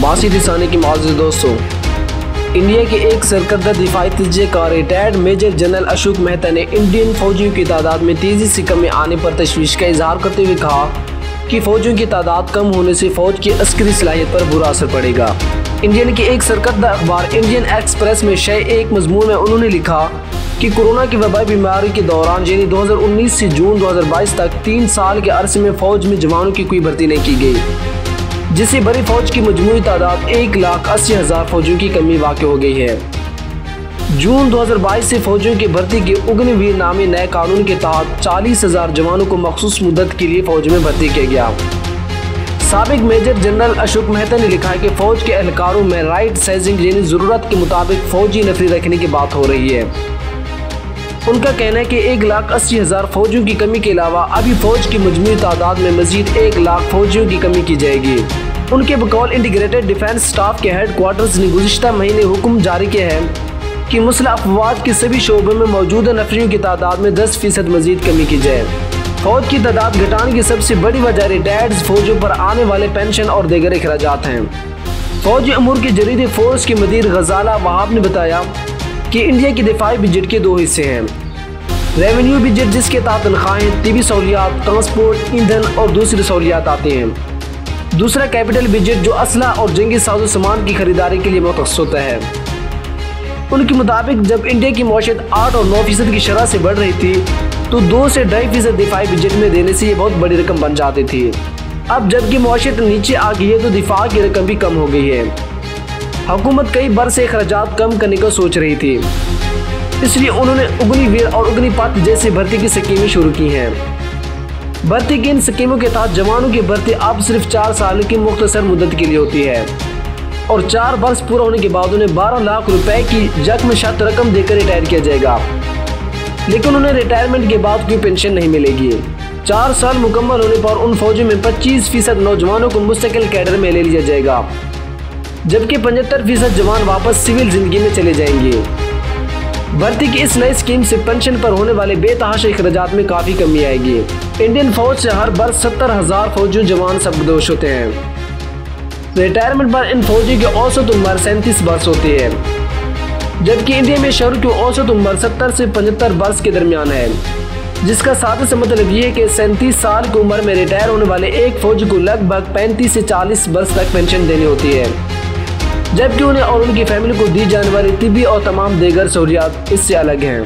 मासी दिसाने की माज़ दोस्तों, इंडिया के एक सरकर्दा दिफाई तजज़ियाकार retired major general Ashok Mehta ने इंडियन फौजियों की तादाद में तेज़ी से कमी आने पर तशवीश का इजहार करते हुए कहा कि फौजियों की तादाद कम होने से फौज की अस्करी सलाहियत पर बुरा असर पड़ेगा। इंडियन के एक सरकर्दा अखबार इंडियन एक्सप्रेस में शेयर एक मजमून में उन्होंने लिखा कि कोरोना की वबाई बीमारी के दौरान यानी 2019 से जून 2022 तक 3 साल के अरसे में फौज में जवानों की कोई भर्ती नहीं की गई, जिससे बड़ी फौज की मजमूई तादाद 1,80,000 फौजियों की कमी वाक़ई हो गई है। जून 2022 से फौजियों की भर्ती के अग्निवीर नामी नए कानून के तहत 40,000 जवानों को मखसूस मुद्दत के लिए फौज में भर्ती किया गया। साबिक मेजर जनरल अशोक मेहता ने लिखा है कि फौज के एहलकारों में राइट साइजिंग यानी ज़रूरत के मुताबिक फौजी नफरी रखने की बात हो रही है। उनका कहना है कि 1,80,000 फौजियों की कमी के अलावा अभी फौज की मजमूई तादाद में मजीद 1 लाख फौजियों की कमी की जाएगी। उनके बकौल इंटीग्रेटेड डिफेंस स्टाफ के हेड क्वार्टर्स ने गुज़िश्ता महीने हुक्म जारी किया है कि मुस्लिह अफवाज के सभी शोबों में मौजूदा नफरियों की तादाद में 10% मजीद कमी की जाए। फौज की तादाद घटाने की सबसे बड़ी वजह रिटायर्ड फौजियों पर आने वाले पेंशन और दीगर अखराजात हैं। फौजी अमूर के जरीदे फोर्स के मदीर गजाला वहाब ने बताया कि इंडिया के दिफाई बजट के 2 हिस्से हैं। रेवेन्यू बजट जिसके तहत तनख्वाहें, तिबी सहूलियात, ट्रांसपोर्ट, ईंधन और दूसरी सहूलियात आती हैं। दूसरा कैपिटल बजट जो असला और जंगी साजो सामान की खरीदारी के लिए मुख्तस होता है। उनके मुताबिक जब इंडिया की मौशत 8 और 9% की शरह से बढ़ रही थी तो 2 से 2.5% दिफाई बजट में देने से ये बहुत बड़ी रकम बन जाती थी। अब जबकि मौशत नीचे आ गई है तो दिफा की रकम भी कम हो गई है। हुकूमत कई बरस से अखराजात कम करने का सोच रही थी, इसलिए उन्होंने अग्निवीर और अग्निपथ जैसी भर्ती की स्कीमें शुरू की हैं। भर्ती की इन स्कीमों के तहत जवानों की भर्ती अब सिर्फ 4 साल की मुख्तसर मुद्दत के लिए होती है और 4 वर्ष पूरा होने के बाद उन्हें 12 लाख रुपए की जख्म शर्त रकम देकर रिटायर किया जाएगा, लेकिन उन्हें रिटायरमेंट के बाद कोई पेंशन नहीं मिलेगी। 4 साल मुकम्मल होने पर उन फौजियों में 25% नौजवानों को मुस्तकिल कैडर में ले लिया जाएगा, जबकि 75% जवान वापस सिविल जिंदगी में चले जाएंगे। भर्ती की इस नई स्कीम से पेंशन पर होने वाले बेतहाशा अखराजात में काफ़ी कमी आएगी। इंडियन फौज से हर वर्ष 70,000 फौजी जवान सबकदोश होते हैं। रिटायरमेंट पर इन फौजियों की औसत उम्र 37 वर्ष होती है, जबकि इंडिया में शहरों की औसत उम्र 70 से 75 वर्ष के दरमियान है, जिसका साथ से मतलब ये है कि 37 साल की उम्र में रिटायर होने वाले एक फौजी को लगभग 35 से 40 वर्ष तक पेंशन देनी होती है, जबकि उन्हें और उनकी फैमिली को दी जाने वाली तिबी और तमाम दीगर सहूलियात इससे अलग हैं।